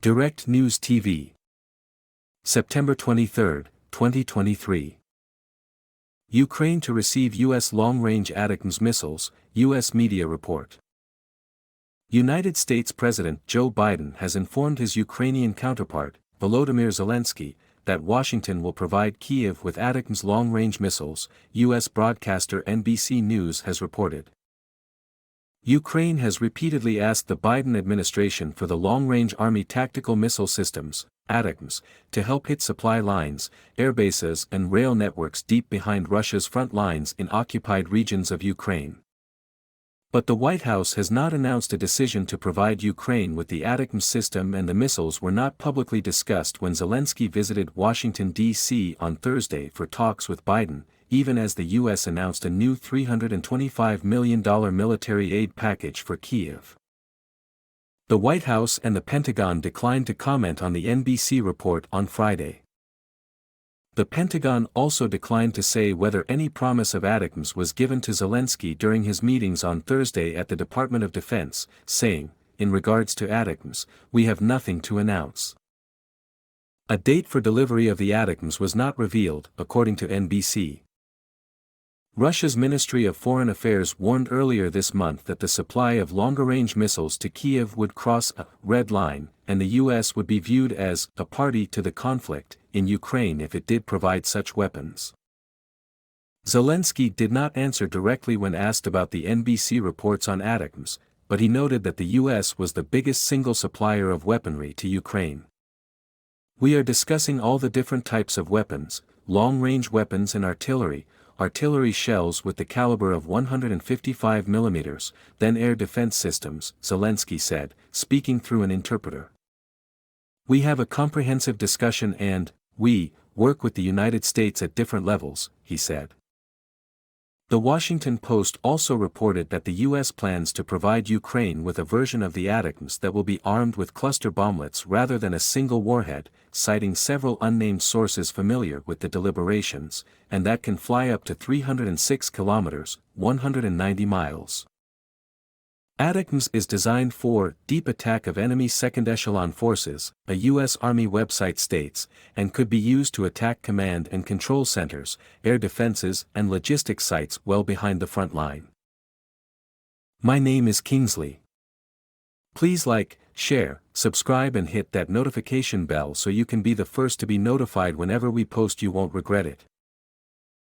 Direct News TV. September 23, 2023. Ukraine to receive U.S. long-range ATACMS missiles, U.S. media report. United States President Joe Biden has informed his Ukrainian counterpart, Volodymyr Zelensky, that Washington will provide Kyiv with ATACMS long-range missiles, U.S. broadcaster NBC News has reported. Ukraine has repeatedly asked the Biden administration for the long-range Army tactical missile systems, ATACMS, to help hit supply lines, airbases and rail networks deep behind Russia's front lines in occupied regions of Ukraine. But the White House has not announced a decision to provide Ukraine with the ATACMS system, and the missiles were not publicly discussed when Zelensky visited Washington, D.C. on Thursday for talks with Biden, even as the U.S. announced a new $325 million military aid package for Kyiv. The White House and the Pentagon declined to comment on the NBC report on Friday. The Pentagon also declined to say whether any promise of ATACMS was given to Zelensky during his meetings on Thursday at the Department of Defense, saying, "In regards to ATACMS, we have nothing to announce." A date for delivery of the ATACMS was not revealed, according to NBC. Russia's Ministry of Foreign Affairs warned earlier this month that the supply of longer-range missiles to Kyiv would cross a red line, and the U.S. would be viewed as a party to the conflict in Ukraine if it did provide such weapons. Zelensky did not answer directly when asked about the NBC reports on ATACMS, but he noted that the U.S. was the biggest single supplier of weaponry to Ukraine. "We are discussing all the different types of weapons, long-range weapons and artillery shells with the caliber of 155 mm, then air defense systems," Zelensky said, speaking through an interpreter. "We have a comprehensive discussion and, we, work with the United States at different levels," he said. The Washington Post also reported that the U.S. plans to provide Ukraine with a version of the ATACMS that will be armed with cluster bomblets rather than a single warhead, citing several unnamed sources familiar with the deliberations, and that can fly up to 306 kilometers, 190 miles. ATACMS is designed for deep attack of enemy second-echelon forces, a U.S. Army website states, and could be used to attack command and control centers, air defenses and logistics sites well behind the front line. My name is Kingsley. Please like, share, subscribe and hit that notification bell so you can be the first to be notified whenever we post. You won't regret it.